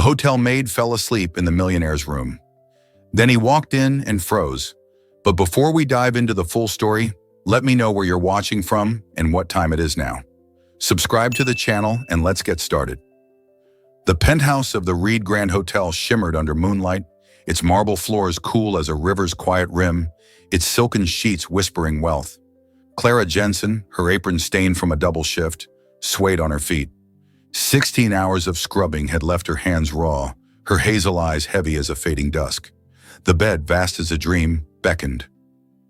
hotel maid fell asleep in the millionaire's room. Then he walked in and froze. But before we dive into the full story, let me know where you're watching from and what time it is now. Subscribe to the channel and let's get started. The penthouse of the Reid Grand Hotel shimmered under moonlight, its marble floors cool as a river's quiet rim, its silken sheets whispering wealth. Clara Jensen, her apron stained from a double shift, swayed on her feet. 16 hours of scrubbing had left her hands raw, her hazel eyes heavy as a fading dusk. The bed, vast as a dream, beckoned.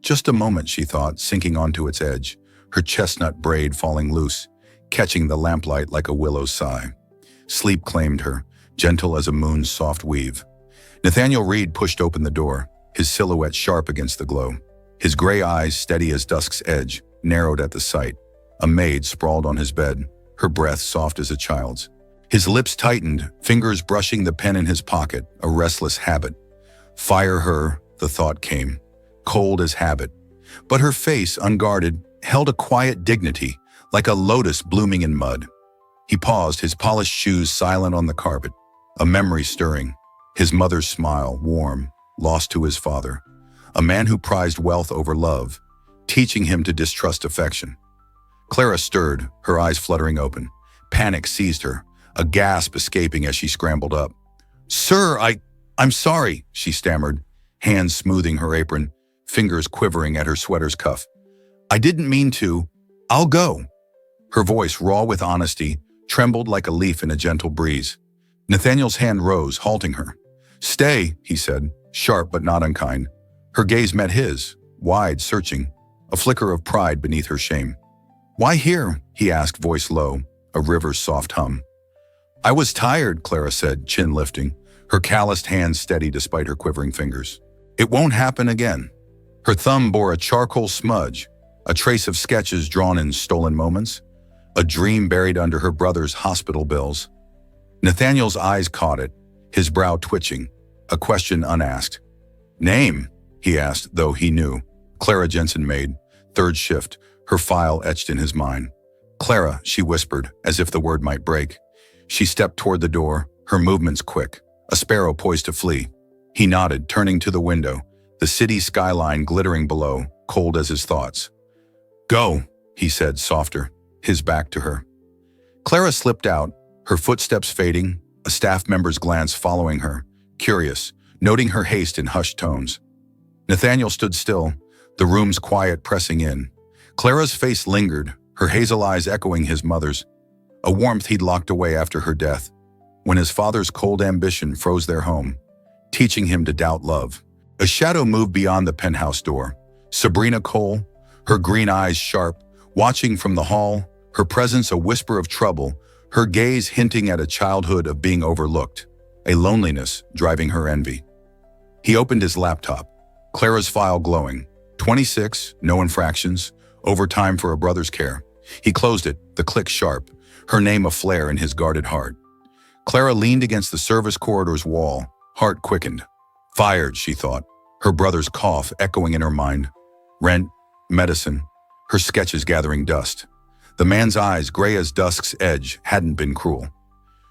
Just a moment, she thought, sinking onto its edge, her chestnut braid falling loose, catching the lamplight like a willow's sigh. Sleep claimed her, gentle as a moon's soft weave. Nathaniel Reid pushed open the door, his silhouette sharp against the glow. His gray eyes, steady as dusk's edge, narrowed at the sight. A maid sprawled on his bed, her breath soft as a child's. His lips tightened, fingers brushing the pen in his pocket, a restless habit. Fire her, the thought came, cold as habit. But her face, unguarded, held a quiet dignity, like a lotus blooming in mud. He paused, his polished shoes silent on the carpet, a memory stirring. His mother's smile, warm, lost to his father. A man who prized wealth over love, teaching him to distrust affection. Clara stirred, her eyes fluttering open. Panic seized her, a gasp escaping as she scrambled up. "Sir, I'm sorry," she stammered, hands smoothing her apron, fingers quivering at her sweater's cuff. "I didn't mean to. I'll go." Her voice, raw with honesty, trembled like a leaf in a gentle breeze. Nathaniel's hand rose, halting her. "Stay," he said, sharp but not unkind. Her gaze met his, wide, searching, a flicker of pride beneath her shame. "Why here?" he asked, voice low, a river's soft hum. "I was tired," Clara said, chin lifting, her calloused hands steady despite her quivering fingers. "It won't happen again." Her thumb bore a charcoal smudge, a trace of sketches drawn in stolen moments, a dream buried under her brother's hospital bills. Nathaniel's eyes caught it, his brow twitching, a question unasked. "Name?" he asked, though he knew. Clara Jensen, Maid, third shift, her file etched in his mind. "Clara," she whispered, as if the word might break. She stepped toward the door, her movements quick, a sparrow poised to flee. He nodded, turning to the window, the city skyline glittering below, cold as his thoughts. "Go," he said, softer, his back to her. Clara slipped out, her footsteps fading, a staff member's glance following her, curious, noting her haste in hushed tones. Nathaniel stood still, the room's quiet pressing in. Clara's face lingered, her hazel eyes echoing his mother's, a warmth he'd locked away after her death, when his father's cold ambition froze their home, teaching him to doubt love. A shadow moved beyond the penthouse door. Sabrina Cole, her green eyes sharp, watching from the hall, her presence a whisper of trouble, her gaze hinting at a childhood of being overlooked, a loneliness driving her envy. He opened his laptop, Clara's file glowing. 26, no infractions, overtime for a brother's care. He closed it, the click sharp, her name aflare in his guarded heart. Clara leaned against the service corridor's wall, heart quickened. Fired, she thought, her brother's cough echoing in her mind. Rent, medicine, her sketches gathering dust. The man's eyes, gray as dusk's edge, hadn't been cruel.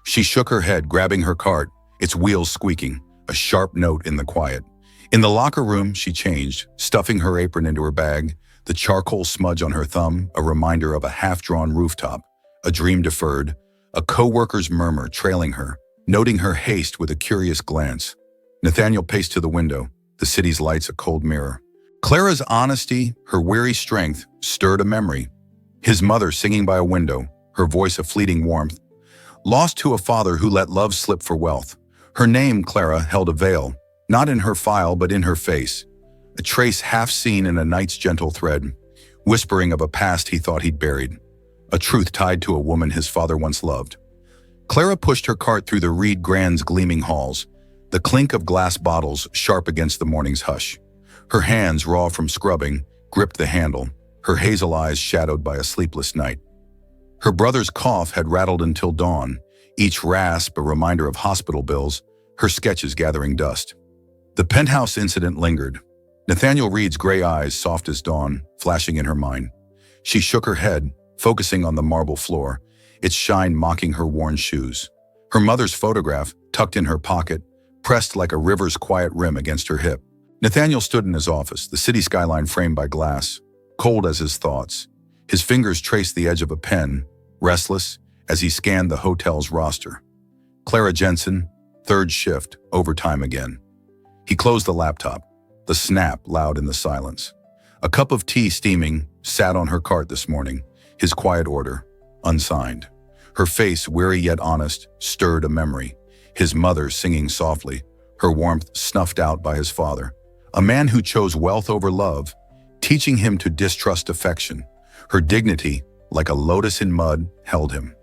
She shook her head, grabbing her cart, its wheels squeaking, a sharp note in the quiet. In the locker room, she changed, stuffing her apron into her bag, the charcoal smudge on her thumb, a reminder of a half-drawn rooftop, a dream deferred, a co-worker's murmur trailing her, noting her haste with a curious glance. Nathaniel paced to the window, the city's lights a cold mirror. Clara's honesty, her weary strength, stirred a memory. His mother singing by a window, her voice a fleeting warmth. Lost to a father who let love slip for wealth. Her name, Clara, held a veil, not in her file but in her face. A trace half seen in a night's gentle thread, whispering of a past he thought he'd buried. A truth tied to a woman his father once loved. Clara pushed her cart through the Reid Grand's gleaming halls, the clink of glass bottles sharp against the morning's hush. Her hands, raw from scrubbing, gripped the handle, her hazel eyes shadowed by a sleepless night. Her brother's cough had rattled until dawn, each rasp a reminder of hospital bills, her sketches gathering dust. The penthouse incident lingered. Nathaniel Reid's gray eyes, soft as dawn, flashing in her mind. She shook her head, focusing on the marble floor, its shine mocking her worn shoes. Her mother's photograph, tucked in her pocket, pressed like a river's quiet rim against her hip. Nathaniel stood in his office, the city skyline framed by glass, cold as his thoughts. His fingers traced the edge of a pen, restless, as he scanned the hotel's roster. Clara Jensen, third shift, overtime again. He closed the laptop, the snap loud in the silence. A cup of tea steaming sat on her cart this morning, his quiet order, unsigned. Her face, weary yet honest, stirred a memory. His mother singing softly, her warmth snuffed out by his father. A man who chose wealth over love, teaching him to distrust affection. Her dignity, like a lotus in mud, held him.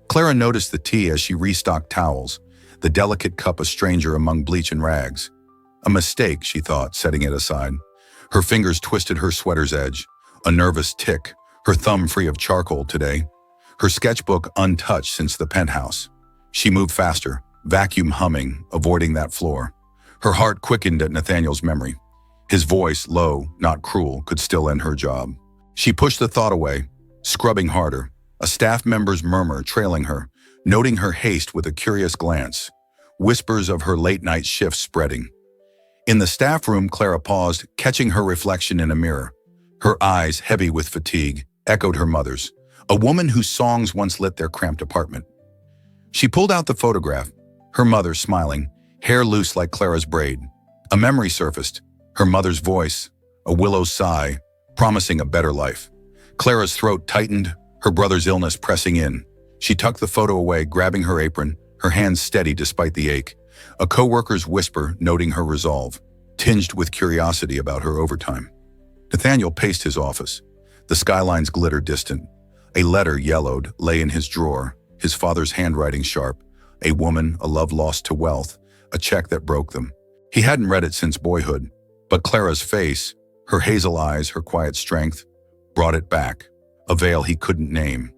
Clara noticed the tea as she restocked towels, the delicate cup a stranger among bleach and rags. A mistake, she thought, setting it aside. Her fingers twisted her sweater's edge, a nervous tick, her thumb free of charcoal today. Her sketchbook untouched since the penthouse. She moved faster, vacuum humming, avoiding that floor. Her heart quickened at Nathaniel's memory. His voice, low, not cruel, could still end her job. She pushed the thought away, scrubbing harder, a staff member's murmur trailing her, noting her haste with a curious glance, whispers of her late-night shift spreading. In the staff room, Clara paused, catching her reflection in a mirror. Her eyes, heavy with fatigue, echoed her mother's, a woman whose songs once lit their cramped apartment. She pulled out the photograph, her mother smiling, hair loose like Clara's braid. A memory surfaced, her mother's voice, a willow sigh, promising a better life. Clara's throat tightened, her brother's illness pressing in. She tucked the photo away, grabbing her apron, her hands steady despite the ache. A coworker's whisper noting her resolve, tinged with curiosity about her overtime. Nathaniel paced his office. The skylines glittered distant. A letter, yellowed, lay in his drawer, his father's handwriting sharp. A woman, a love lost to wealth, a check that broke them. He hadn't read it since boyhood, but Clara's face, her hazel eyes, her quiet strength, brought it back, a veil he couldn't name.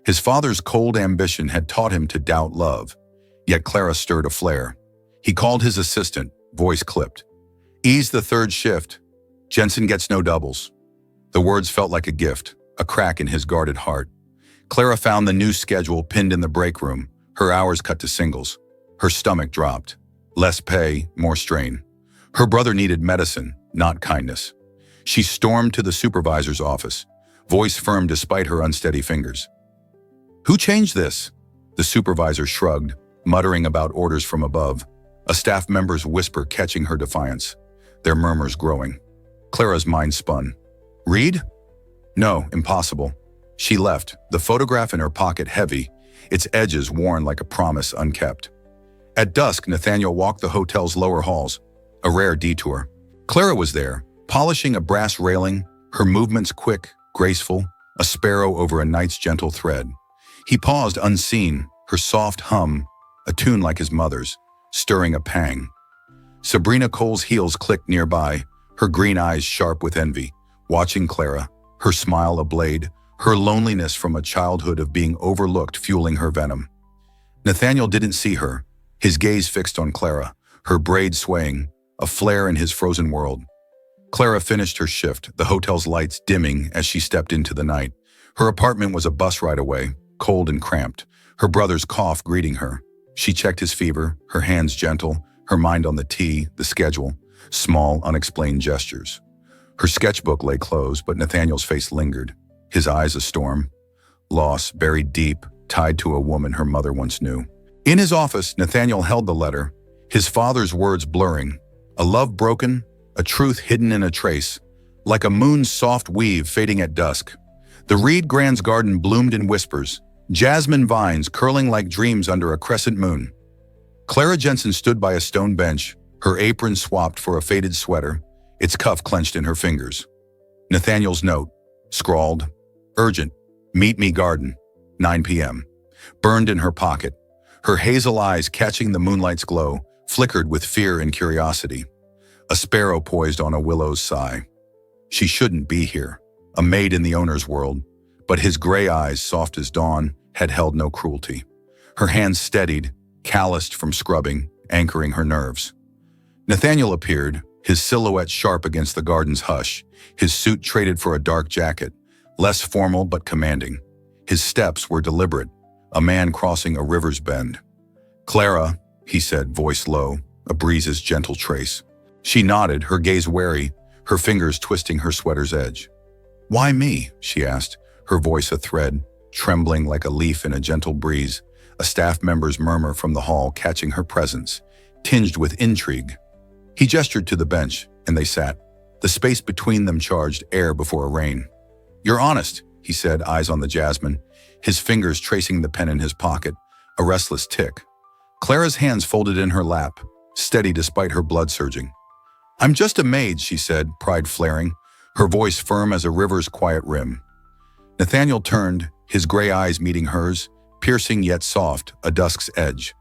His father's cold ambition had taught him to doubt love, yet Clara stirred a flare. He called his assistant, voice clipped. "Ease the third shift. Jensen gets no doubles." The words felt like a gift, a crack in his guarded heart. Clara found the new schedule pinned in the break room, her hours cut to singles. Her stomach dropped. Less pay, more strain. Her brother needed medicine, not kindness. She stormed to the supervisor's office, voice firm despite her unsteady fingers. "Who changed this?" The supervisor shrugged, muttering about orders from above, a staff member's whisper catching her defiance, their murmurs growing. Clara's mind spun. "Reid? No, impossible." She left, the photograph in her pocket heavy, its edges worn like a promise unkept. At dusk, Nathaniel walked the hotel's lower halls, a rare detour. Clara was there, polishing a brass railing, her movements quick, graceful, a sparrow over a night's gentle thread. He paused unseen, her soft hum, a tune like his mother's, stirring a pang. Sabrina Cole's heels clicked nearby, her green eyes sharp with envy, watching Clara, her smile ablaze, her loneliness from a childhood of being overlooked fueling her venom. Nathaniel didn't see her, his gaze fixed on Clara, her braids swaying, a flare in his frozen world. Clara finished her shift, the hotel's lights dimming as she stepped into the night. Her apartment was a bus ride away, cold and cramped, her brother's cough greeting her. She checked his fever, her hands gentle, her mind on the tea, the schedule, small, unexplained gestures. Her sketchbook lay closed, but Nathaniel's face lingered, his eyes a storm. Loss buried deep, tied to a woman her mother once knew. In his office, Nathaniel held the letter, his father's words blurring, a love broken, a truth hidden in a trace, like a moon's soft weave fading at dusk. The Reid Grand's garden bloomed in whispers, jasmine vines curling like dreams under a crescent moon. Clara Jensen stood by a stone bench, her apron swapped for a faded sweater, its cuff clenched in her fingers. Nathaniel's note, scrawled, urgent, meet me garden, 9 p.m., burned in her pocket. Her hazel eyes, catching the moonlight's glow, flickered with fear and curiosity. A sparrow poised on a willow's sigh. She shouldn't be here, a maid in the owner's world, but his gray eyes, soft as dawn, had held no cruelty. Her hands steadied, calloused from scrubbing, anchoring her nerves. Nathaniel appeared, his silhouette sharp against the garden's hush, his suit traded for a dark jacket, less formal but commanding. His steps were deliberate, a man crossing a river's bend. "Clara," he said, voice low, a breeze's gentle trace. She nodded, her gaze wary, her fingers twisting her sweater's edge. "Why me?" she asked, her voice a thread, trembling like a leaf in a gentle breeze, a staff member's murmur from the hall catching her presence, tinged with intrigue. He gestured to the bench, and they sat, the space between them charged air before a rain. "You're honest," he said, eyes on the jasmine, his fingers tracing the pen in his pocket, a restless tick. Clara's hands folded in her lap, steady despite her blood surging. "I'm just a maid," she said, pride flaring, her voice firm as a river's quiet rim. Nathaniel turned, his gray eyes meeting hers, piercing yet soft, a dusk's edge.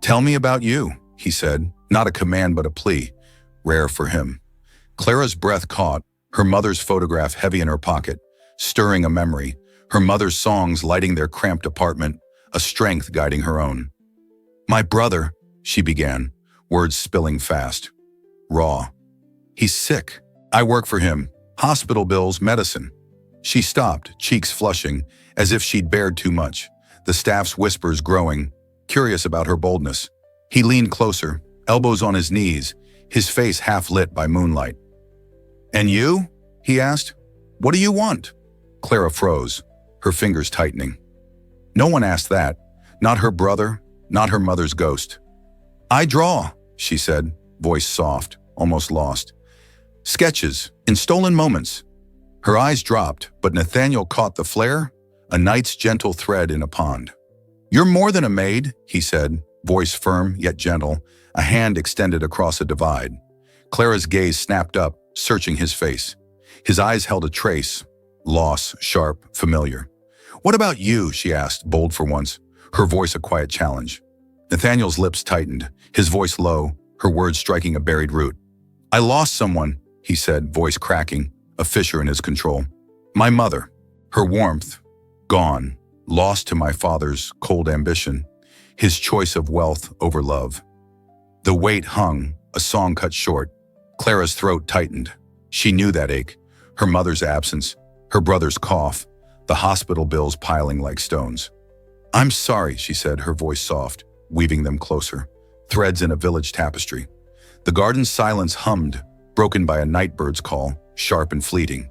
"Tell me about you," he said, not a command but a plea, rare for him. Clara's breath caught, her mother's photograph heavy in her pocket, stirring a memory, her mother's songs lighting their cramped apartment, a strength guiding her own. "My brother," she began, words spilling fast. Raw. "He's sick. I work for him. Hospital bills, medicine." She stopped, cheeks flushing, as if she'd bared too much, the staff's whispers growing, curious about her boldness. He leaned closer, elbows on his knees, his face half lit by moonlight. "And you?" he asked. "What do you want?" Clara froze, her fingers tightening. No one asked that, not her brother, not her mother's ghost. "I draw," she said, voice soft, almost lost. "Sketches, in stolen moments." Her eyes dropped, but Nathaniel caught the flare, a night's gentle thread in a pond. "You're more than a maid," he said, voice firm yet gentle, a hand extended across a divide. Clara's gaze snapped up, searching his face. His eyes held a trace, loss, sharp, familiar. "What about you?" she asked, bold for once, her voice a quiet challenge. Nathaniel's lips tightened, his voice low, her words striking a buried root. "I lost someone," he said, voice cracking, a fissure in his control. "My mother. Her warmth. Gone. Lost to my father's cold ambition. His choice of wealth over love." The weight hung, a song cut short. Clara's throat tightened. She knew that ache, her mother's absence, her brother's cough, the hospital bills piling like stones. "I'm sorry," she said, her voice soft, weaving them closer, threads in a village tapestry. The garden's silence hummed, broken by a nightbird's call, sharp and fleeting.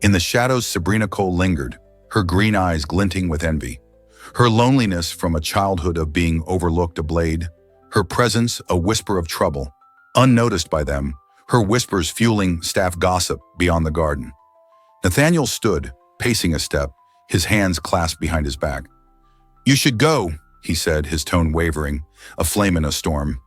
In the shadows, Sabrina Cole lingered, her green eyes glinting with envy. Her loneliness from a childhood of being overlooked a blade, her presence a whisper of trouble, unnoticed by them, her whispers fueling staff gossip beyond the garden. Nathaniel stood, pacing a step, his hands clasped behind his back. "You should go," he said, his tone wavering, a flame in a storm.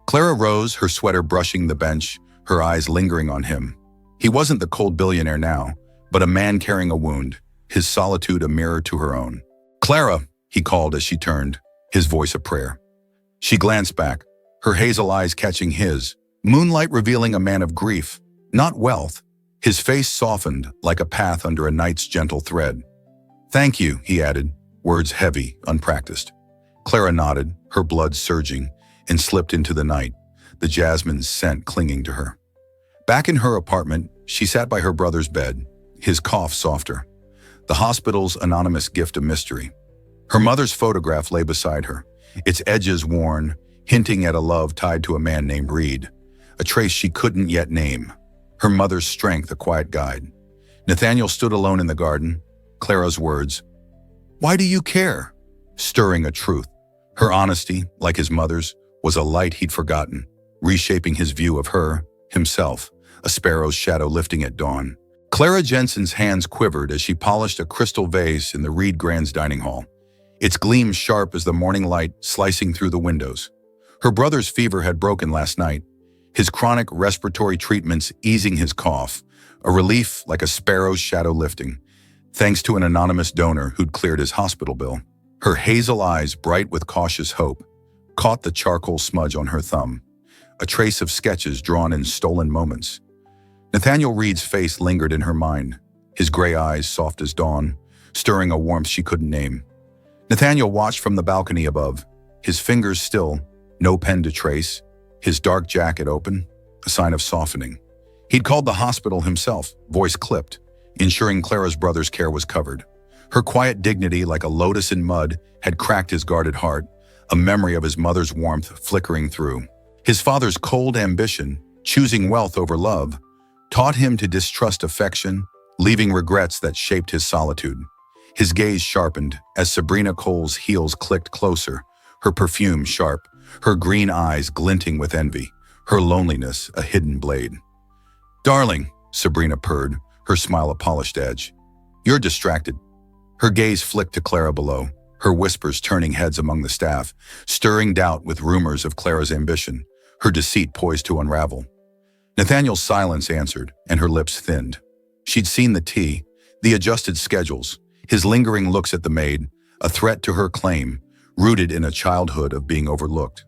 Clara rose, her sweater brushing the bench, her eyes lingering on him. He wasn't the cold billionaire now, but a man carrying a wound, his solitude a mirror to her own. "Clara," he called as she turned, his voice a prayer. She glanced back, her hazel eyes catching his, moonlight revealing a man of grief, not wealth. His face softened like a path under a night's gentle thread. "Thank you," he added, words heavy, unpracticed. Clara nodded, her blood surging, and slipped into the night, the jasmine's scent clinging to her. Back in her apartment, she sat by her brother's bed, his cough softer. The hospital's anonymous gift a mystery. Her mother's photograph lay beside her, its edges worn, hinting at a love tied to a man named Reid, a trace she couldn't yet name. Her mother's strength a quiet guide. Nathaniel stood alone in the garden, Clara's words. "Why do you care?" Stirring a truth. Her honesty, like his mother's, was a light he'd forgotten, reshaping his view of her, himself, a sparrow's shadow lifting at dawn. Clara Jensen's hands quivered as she polished a crystal vase in the Reid Grand's dining hall, its gleam sharp as the morning light slicing through the windows. Her brother's fever had broken last night, his chronic respiratory treatments easing his cough, a relief like a sparrow's shadow lifting, thanks to an anonymous donor who'd cleared his hospital bill. Her hazel eyes, bright with cautious hope, caught the charcoal smudge on her thumb, a trace of sketches drawn in stolen moments. Nathaniel Reid's face lingered in her mind, his gray eyes soft as dawn, stirring a warmth she couldn't name. Nathaniel watched from the balcony above, his fingers still, no pen to trace, his dark jacket open, a sign of softening. He'd called the hospital himself, voice clipped, ensuring Clara's brother's care was covered. Her quiet dignity, like a lotus in mud, had cracked his guarded heart, a memory of his mother's warmth flickering through. His father's cold ambition, choosing wealth over love, taught him to distrust affection, leaving regrets that shaped his solitude. His gaze sharpened as Sabrina Cole's heels clicked closer, her perfume sharp, her green eyes glinting with envy, her loneliness a hidden blade. "Darling," Sabrina purred, her smile a polished edge. "You're distracted." Her gaze flicked to Clara below, her whispers turning heads among the staff, stirring doubt with rumors of Clara's ambition, her deceit poised to unravel. Nathaniel's silence answered, and her lips thinned. She'd seen the tea, the adjusted schedules, his lingering looks at the maid, a threat to her claim, rooted in a childhood of being overlooked.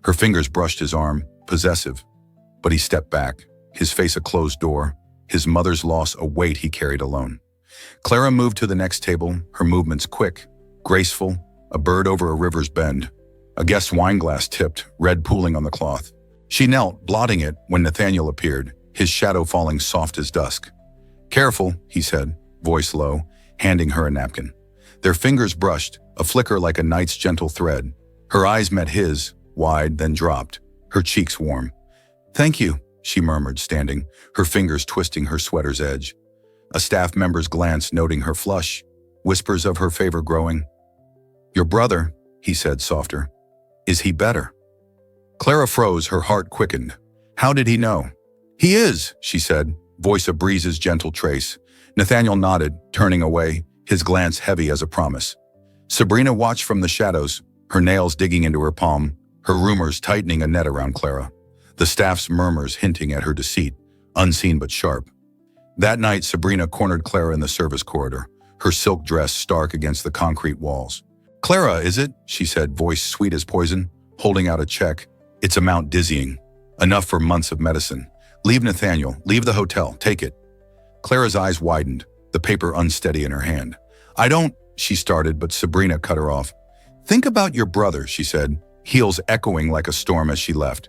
Her fingers brushed his arm, possessive, but he stepped back, his face a closed door, his mother's loss a weight he carried alone. Clara moved to the next table, her movements quick, graceful, a bird over a river's bend. A guest wineglass tipped, red pooling on the cloth. She knelt, blotting it, when Nathaniel appeared, his shadow falling soft as dusk. "Careful," he said, voice low, handing her a napkin. Their fingers brushed, a flicker like a night's gentle thread. Her eyes met his, wide, then dropped, her cheeks warm. "Thank you," she murmured, standing, her fingers twisting her sweater's edge. A staff member's glance noting her flush, whispers of her favor growing. "Your brother," he said softer. "Is he better?" Clara froze, her heart quickened. How did he know? "He is," she said, voice a breeze's gentle trace. Nathaniel nodded, turning away, his glance heavy as a promise. Sabrina watched from the shadows, her nails digging into her palm, her rumors tightening a net around Clara. The staff's murmurs hinting at her deceit, unseen but sharp. That night, Sabrina cornered Clara in the service corridor, her silk dress stark against the concrete walls. "Clara, is it?" she said, voice sweet as poison, holding out a check. "Its amount dizzying. Enough for months of medicine. Leave Nathaniel, leave the hotel, take it." Clara's eyes widened, the paper unsteady in her hand. "I don't," she started, but Sabrina cut her off. "Think about your brother," she said, heels echoing like a storm as she left.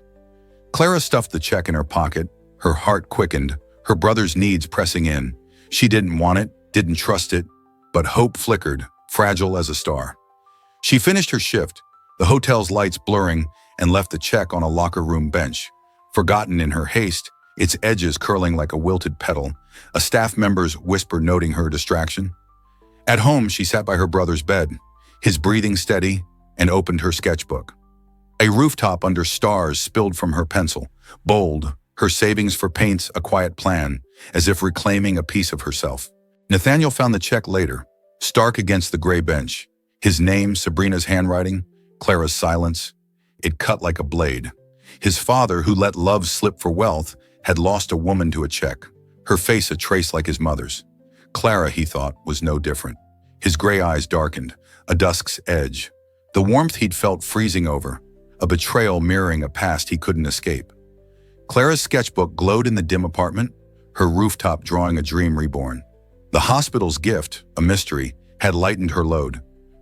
Clara stuffed the check in her pocket, her heart quickened, her brother's needs pressing in. She didn't want it, didn't trust it, but hope flickered, fragile as a star. She finished her shift, the hotel's lights blurring, and left the check on a locker room bench. Forgotten in her haste, its edges curling like a wilted petal, a staff member's whisper noting her distraction. At home, she sat by her brother's bed, his breathing steady, and opened her sketchbook. A rooftop under stars spilled from her pencil, bold, her savings for paints a quiet plan, as if reclaiming a piece of herself. Nathaniel found the check later, stark against the gray bench. His name, Sabrina's handwriting, Clara's silence. It cut like a blade. His father, who let love slip for wealth, had lost a woman to a check, her face a trace like his mother's. Clara, he thought, was no different. His gray eyes darkened, a dusk's edge. The warmth he'd felt freezing over, a betrayal mirroring a past he couldn't escape. Clara's sketchbook glowed in the dim apartment, her rooftop drawing a dream reborn. The hospital's gift, a mystery, had lightened her load.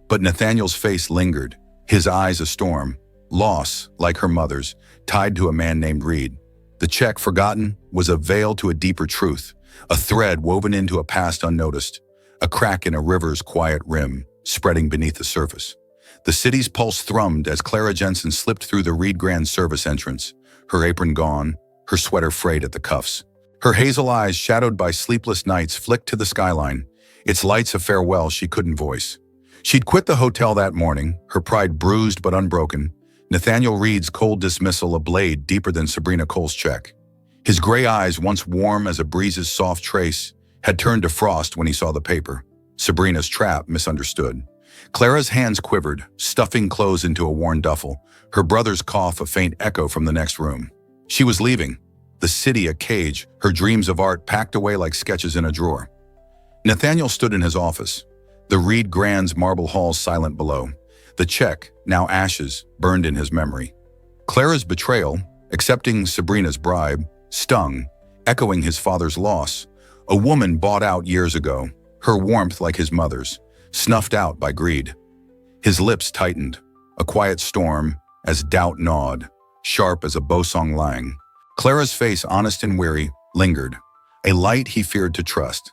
But Nathaniel's face lingered, his eyes a storm, loss, like her mother's, tied to a man named Reid. The check, forgotten, was a veil to a deeper truth, a thread woven into a past unnoticed, a crack in a river's quiet rim, spreading beneath the surface. The city's pulse thrummed as Clara Jensen slipped through the Reid Grand Service entrance, her apron gone, her sweater frayed at the cuffs. Her hazel eyes, shadowed by sleepless nights, flicked to the skyline, its lights a farewell she couldn't voice. She'd quit the hotel that morning, her pride bruised but unbroken, Nathaniel Reid's cold dismissal a blade deeper than Sabrina Cole's check. His gray eyes, once warm as a breeze's soft trace, had turned to frost when he saw the paper. Sabrina's trap, misunderstood. Clara's hands quivered, stuffing clothes into a worn duffel, her brother's cough a faint echo from the next room. She was leaving, the city a cage, her dreams of art packed away like sketches in a drawer. Nathaniel stood in his office, the Reid Grand's marble halls silent below. The check, now ashes, burned in his memory. Clara's betrayal, accepting Sabrina's bribe, stung, echoing his father's loss. A woman bought out years ago, her warmth like his mother's, snuffed out by greed. His lips tightened, a quiet storm, as doubt gnawed, sharp as a bosong lang. Clara's face, honest and weary, lingered, a light he feared to trust.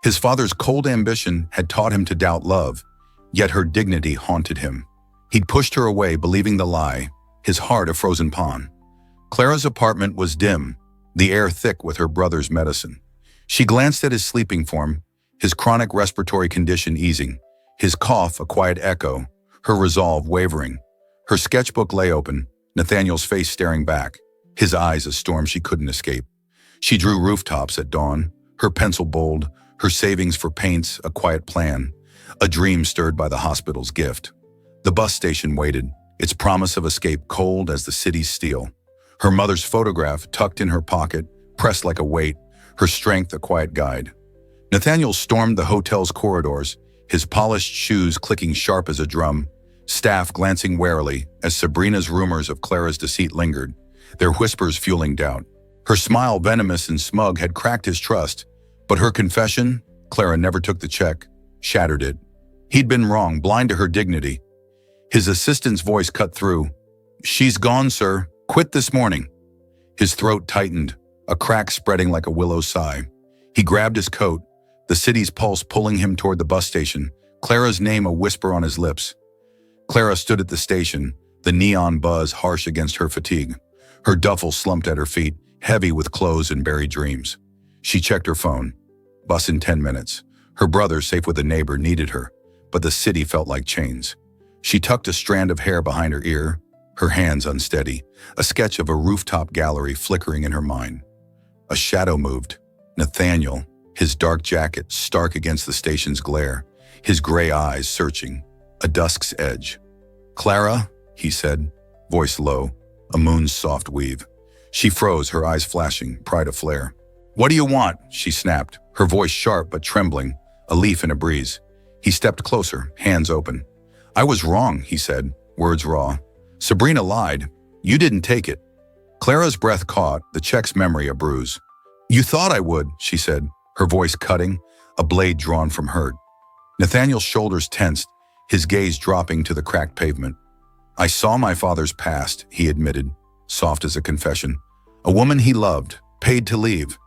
His father's cold ambition had taught him to doubt love, yet her dignity haunted him. He'd pushed her away, believing the lie, his heart a frozen pond. Clara's apartment was dim, the air thick with her brother's medicine. She glanced at his sleeping form, his chronic respiratory condition easing, his cough a quiet echo, her resolve wavering. Her sketchbook lay open, Nathaniel's face staring back, his eyes a storm she couldn't escape. She drew rooftops at dawn, her pencil bold, her savings for paints a quiet plan, a dream stirred by the hospital's gift. The bus station waited, its promise of escape cold as the city's steel. Her mother's photograph tucked in her pocket, pressed like a weight, her strength a quiet guide. Nathaniel stormed the hotel's corridors, his polished shoes clicking sharp as a drum, staff glancing warily as Sabrina's rumors of Clara's deceit lingered, their whispers fueling doubt. Her smile, venomous and smug, had cracked his trust, but her confession, Clara never took the check, shattered it. He'd been wrong, blind to her dignity. His assistant's voice cut through. "She's gone, sir. Quit this morning." His throat tightened, a crack spreading like a willow sigh. He grabbed his coat, the city's pulse pulling him toward the bus station, Clara's name a whisper on his lips. Clara stood at the station, the neon buzz harsh against her fatigue. Her duffel slumped at her feet, heavy with clothes and buried dreams. She checked her phone. Bus in 10 minutes. Her brother, safe with a neighbor, needed her, but the city felt like chains. She tucked a strand of hair behind her ear, her hands unsteady, a sketch of a rooftop gallery flickering in her mind. A shadow moved. Nathaniel, his dark jacket stark against the station's glare, his gray eyes searching, a dusk's edge. "Clara," he said, voice low, a moon's soft weave. She froze, her eyes flashing, pride aflare. "What do you want?" she snapped, her voice sharp but trembling, a leaf in a breeze. He stepped closer, hands open. "I was wrong," he said, words raw. "Sabrina lied. You didn't take it." Clara's breath caught, the check's memory a bruise. "You thought I would," she said, her voice cutting, a blade drawn from hurt. Nathaniel's shoulders tensed, his gaze dropping to the cracked pavement. "I saw my father's past," he admitted, soft as a confession. "A woman he loved, paid to leave.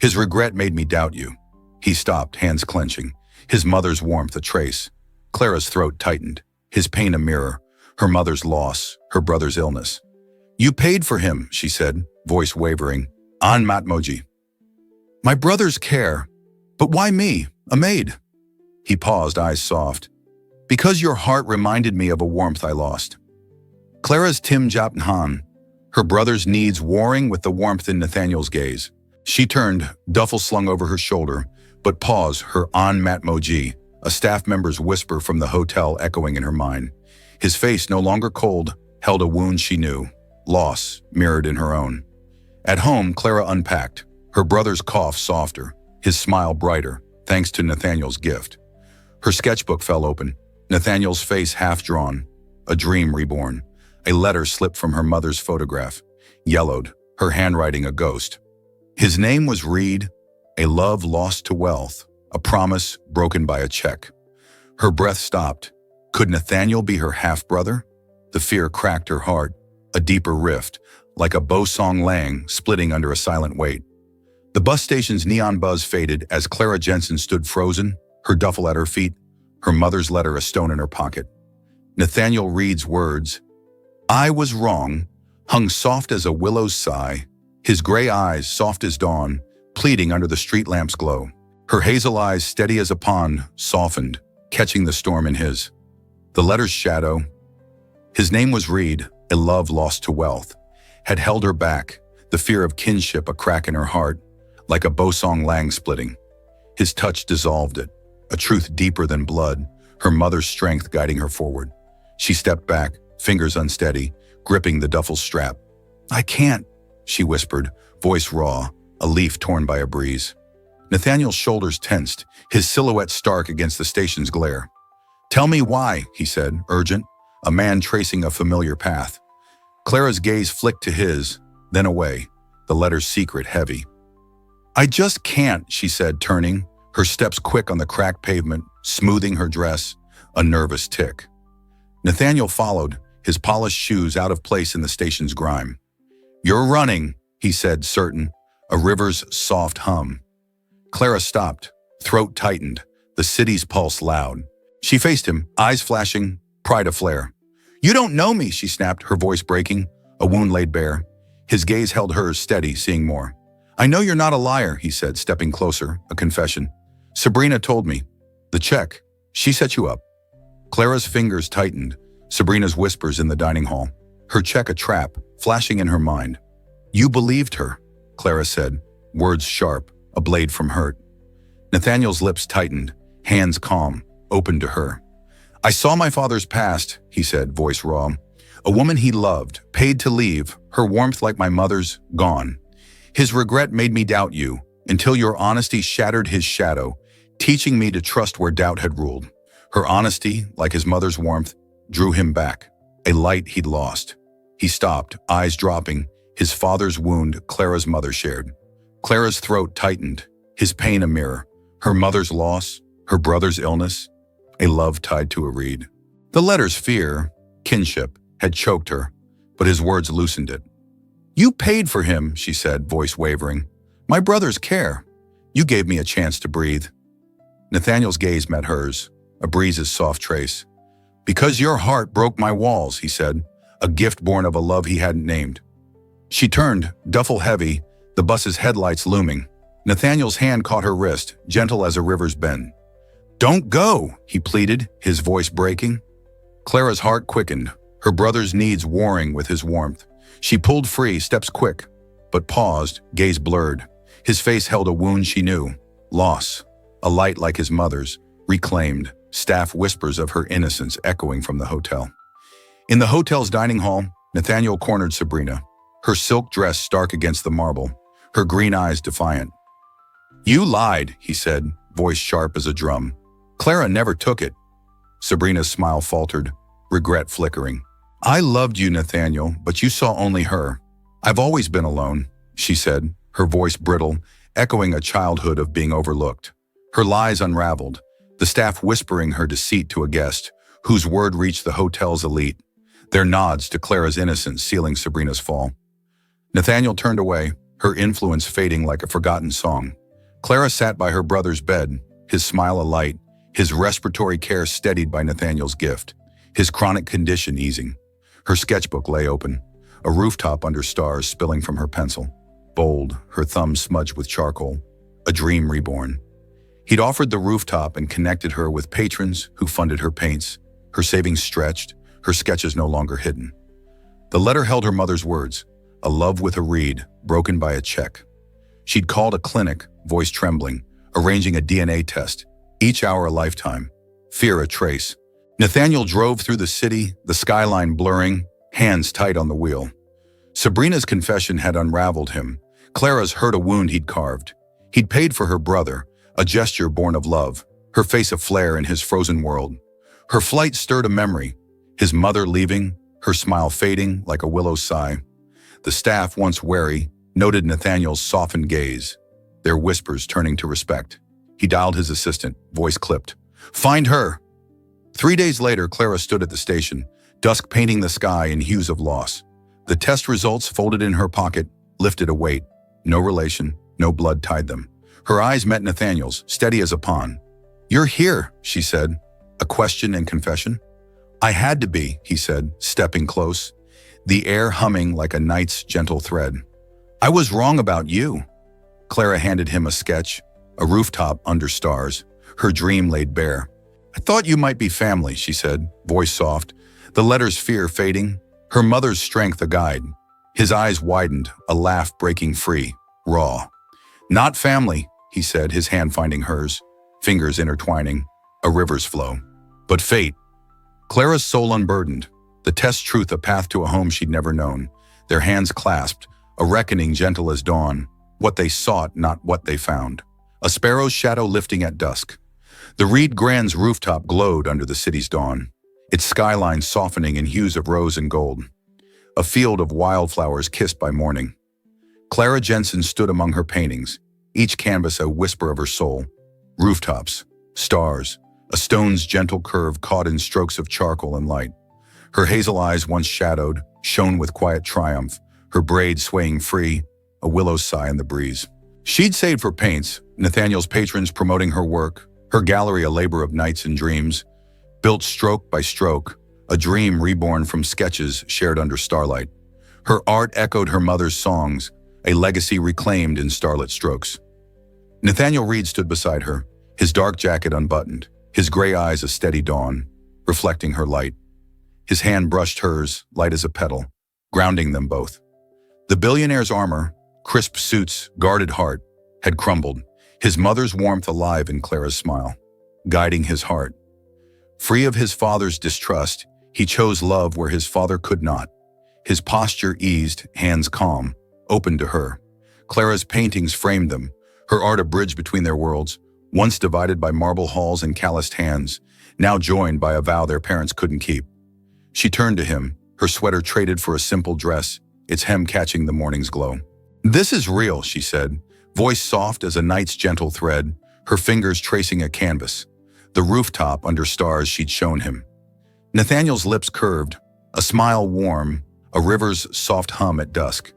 His regret made me doubt you." He stopped, hands clenching, his mother's warmth a trace. Clara's throat tightened, his pain a mirror, her mother's loss, her brother's illness. "You paid for him," she said, voice wavering. "An matmoji." "My brother's care. But why me, a maid?" He paused, eyes soft. "Because your heart reminded me of a warmth I lost." Clara's Tim Japnhan, her brother's needs warring with the warmth in Nathaniel's gaze. She turned, duffel slung over her shoulder, but paused, her An Matmoji, a staff member's whisper from the hotel echoing in her mind. His face, no longer cold, held a wound she knew, loss mirrored in her own. At home, Clara unpacked, her brother's cough softer, his smile brighter, thanks to Nathaniel's gift. Her sketchbook fell open, Nathaniel's face half-drawn, a dream reborn. A letter slipped from her mother's photograph, yellowed, her handwriting a ghost. His name was Reid, a love lost to wealth, a promise broken by a check. Her breath stopped. Could Nathaniel be her half-brother? The fear cracked her heart, a deeper rift, like a Bosong Lang splitting under a silent weight. The bus station's neon buzz faded as Clara Jensen stood frozen, her duffel at her feet, her mother's letter a stone in her pocket. Nathaniel Reid's words, "I was wrong," hung soft as a willow's sigh, his gray eyes soft as dawn, pleading under the street lamp's glow. Her hazel eyes, steady as a pond, softened, catching the storm in his. The letter's shadow. His name was Reid, a love lost to wealth, had held her back, the fear of kinship a crack in her heart, like a Bosong Lang splitting. His touch dissolved it, a truth deeper than blood, her mother's strength guiding her forward. She stepped back, fingers unsteady, gripping the duffel's strap. "I can't," she whispered, voice raw, a leaf torn by a breeze. Nathaniel's shoulders tensed, his silhouette stark against the station's glare. "Tell me why," he said, urgent, a man tracing a familiar path. Clara's gaze flicked to his, then away, the letter's secret heavy. "I just can't," she said, turning, her steps quick on the cracked pavement, smoothing her dress, a nervous tick. Nathaniel followed, his polished shoes out of place in the station's grime. "You're running," he said, certain, a river's soft hum. Clara stopped, throat tightened, the city's pulse loud. She faced him, eyes flashing, pride aflare. You don't know me, she snapped, her voice breaking, a wound laid bare. His gaze held hers steady, seeing more. I know you're not a liar, he said, stepping closer, a confession. Sabrina told me. The check. She set you up. Clara's fingers tightened, Sabrina's whispers in the dining hall. Her check a trap, flashing in her mind. You believed her, Clara said, words sharp, a blade from hurt. Nathaniel's lips tightened, hands calm, open to her. I saw my father's past, he said, voice raw. A woman he loved, paid to leave, her warmth like my mother's, gone. His regret made me doubt you, until your honesty shattered his shadow, teaching me to trust where doubt had ruled. Her honesty, like his mother's warmth, drew him back, a light he'd lost. He stopped, eyes dropping, his father's wound Clara's mother shared. Clara's throat tightened, his pain a mirror, her mother's loss, her brother's illness, a love tied to a reed. The letter's fear, kinship, had choked her, but his words loosened it. You paid for him, she said, voice wavering. My brother's care. You gave me a chance to breathe. Nathaniel's gaze met hers, a breeze's soft trace. Because your heart broke my walls, he said, a gift born of a love he hadn't named. She turned, duffel heavy, the bus's headlights looming. Nathaniel's hand caught her wrist, gentle as a river's bend. Don't go, he pleaded, his voice breaking. Clara's heart quickened, her brother's needs warring with his warmth. She pulled free, steps quick, but paused, gaze blurred. His face held a wound she knew, loss, a light like his mother's, reclaimed, staff whispers of her innocence echoing from the hotel. In the hotel's dining hall, Nathaniel cornered Sabrina, her silk dress stark against the marble, her green eyes defiant. You lied, he said, voice sharp as a drum. Clara never took it. Sabrina's smile faltered, regret flickering. I loved you, Nathaniel, but you saw only her. I've always been alone, she said, her voice brittle, echoing a childhood of being overlooked. Her lies unraveled, the staff whispering her deceit to a guest, whose word reached the hotel's elite, their nods to Clara's innocence sealing Sabrina's fall. Nathaniel turned away, her influence fading like a forgotten song. Clara sat by her brother's bed, his smile alight, his respiratory care steadied by Nathaniel's gift, his chronic condition easing. Her sketchbook lay open, a rooftop under stars spilling from her pencil. Bold, her thumb smudged with charcoal, a dream reborn. He'd offered the rooftop and connected her with patrons who funded her paints, her savings stretched, her sketches no longer hidden. The letter held her mother's words, a love with a reed, broken by a check. She'd called a clinic, voice trembling, arranging a DNA test, each hour a lifetime, fear a trace. Nathaniel drove through the city, the skyline blurring, hands tight on the wheel. Sabrina's confession had unraveled him. Clara's hurt a wound he'd carved. He'd paid for her brother, a gesture born of love, her face aflare in his frozen world. Her flight stirred a memory, his mother leaving, her smile fading like a willow sigh. The staff, once wary, noted Nathaniel's softened gaze, their whispers turning to respect. He dialed his assistant, voice clipped. Find her! 3 days later, Clara stood at the station, dusk painting the sky in hues of loss. The test results folded in her pocket, lifted a weight. No relation, no blood tied them. Her eyes met Nathaniel's, steady as a pawn. You're here, she said. A question and confession? I had to be, he said, stepping close, the air humming like a night's gentle thread. I was wrong about you. Clara handed him a sketch, a rooftop under stars, her dream laid bare. I thought you might be family, she said, voice soft, the letter's fear fading, her mother's strength a guide. His eyes widened, a laugh breaking free, raw. Not family, he said, his hand finding hers, fingers intertwining, a river's flow. But fate. Clara's soul unburdened, the test truth a path to a home she'd never known, their hands clasped, a reckoning gentle as dawn, what they sought, not what they found. A sparrow's shadow lifting at dusk. The Reid Grand's rooftop glowed under the city's dawn, its skyline softening in hues of rose and gold. A field of wildflowers kissed by morning. Clara Jensen stood among her paintings, each canvas a whisper of her soul. Rooftops, stars, a stone's gentle curve caught in strokes of charcoal and light. Her hazel eyes once shadowed, shone with quiet triumph, her braids swaying free, a willow sigh in the breeze. She'd saved for paints, Nathaniel's patrons promoting her work, her gallery a labor of nights and dreams, built stroke by stroke, a dream reborn from sketches shared under starlight. Her art echoed her mother's songs, a legacy reclaimed in starlit strokes. Nathaniel Reid stood beside her, his dark jacket unbuttoned, his gray eyes a steady dawn, reflecting her light. His hand brushed hers, light as a petal, grounding them both. The billionaire's armor, crisp suits, guarded heart, had crumbled, his mother's warmth alive in Clara's smile, guiding his heart. Free of his father's distrust, he chose love where his father could not. His posture eased, hands calm, open to her. Clara's paintings framed them, her art a bridge between their worlds, once divided by marble halls and calloused hands, now joined by a vow their parents couldn't keep. She turned to him, her sweater traded for a simple dress, its hem catching the morning's glow. "This is real," she said, voice soft as a night's gentle thread, her fingers tracing a canvas, the rooftop under stars she'd shown him. Nathaniel's lips curved, a smile warm, a river's soft hum at dusk.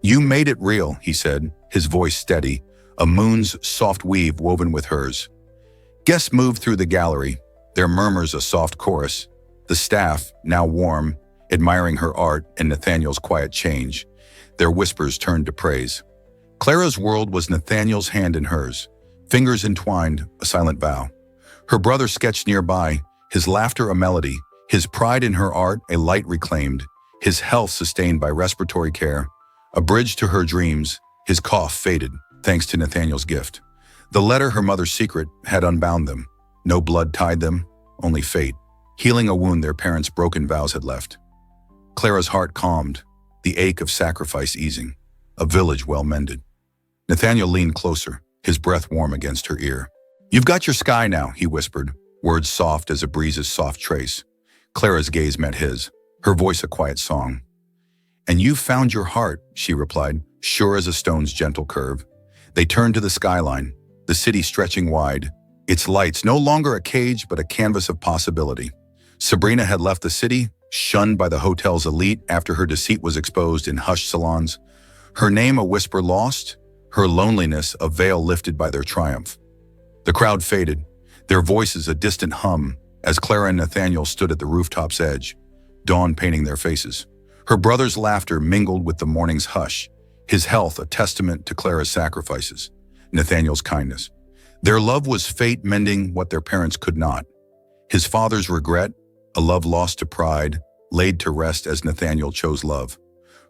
"You made it real," he said, his voice steady, a moon's soft weave woven with hers. Guests moved through the gallery, their murmurs a soft chorus, the staff, now warm, admiring her art and Nathaniel's quiet change. Their whispers turned to praise. Clara's world was Nathaniel's hand in hers, fingers entwined, a silent vow. Her brother sketched nearby, his laughter a melody, his pride in her art a light reclaimed, his health sustained by respiratory care, a bridge to her dreams, his cough faded, thanks to Nathaniel's gift. The letter, her mother's secret, had unbound them. No blood tied them, only fate, healing a wound their parents' broken vows had left. Clara's heart calmed, the ache of sacrifice easing, a village well mended. Nathaniel leaned closer, his breath warm against her ear. "You've got your sky now," he whispered, words soft as a breeze's soft trace. Clara's gaze met his, her voice a quiet song. "And you've found your heart," she replied, sure as a stone's gentle curve. They turned to the skyline, the city stretching wide, its lights no longer a cage but a canvas of possibility. Sabrina had left the city, shunned by the hotel's elite after her deceit was exposed in hushed salons. Her name a whisper lost, her loneliness a veil lifted by their triumph. The crowd faded, their voices a distant hum, as Clara and Nathaniel stood at the rooftop's edge, dawn painting their faces. Her brother's laughter mingled with the morning's hush, his health a testament to Clara's sacrifices, Nathaniel's kindness. Their love was fate mending what their parents could not. His father's regret, a love lost to pride, laid to rest as Nathaniel chose love.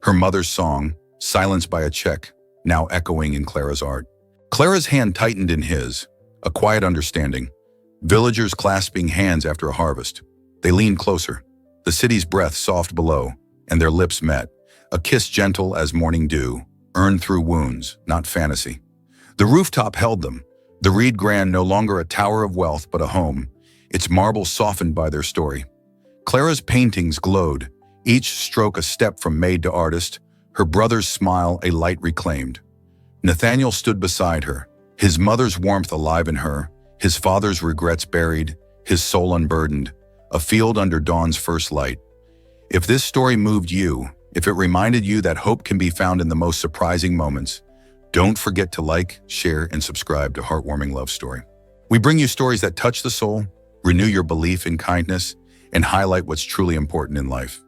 Her mother's song, silenced by a check, now echoing in Clara's art. Clara's hand tightened in his, a quiet understanding. Villagers clasping hands after a harvest. They leaned closer, the city's breath soft below, and their lips met, a kiss gentle as morning dew, earned through wounds, not fantasy. The rooftop held them, the Reid Grand no longer a tower of wealth but a home, its marble softened by their story. Clara's paintings glowed, each stroke a step from maid to artist, her brother's smile a light reclaimed. Nathaniel stood beside her, his mother's warmth alive in her, his father's regrets buried, his soul unburdened, a field under dawn's first light. If this story moved you, if it reminded you that hope can be found in the most surprising moments, don't forget to like, share, and subscribe to Heartwarming Love Story. We bring you stories that touch the soul, renew your belief in kindness, and highlight what's truly important in life.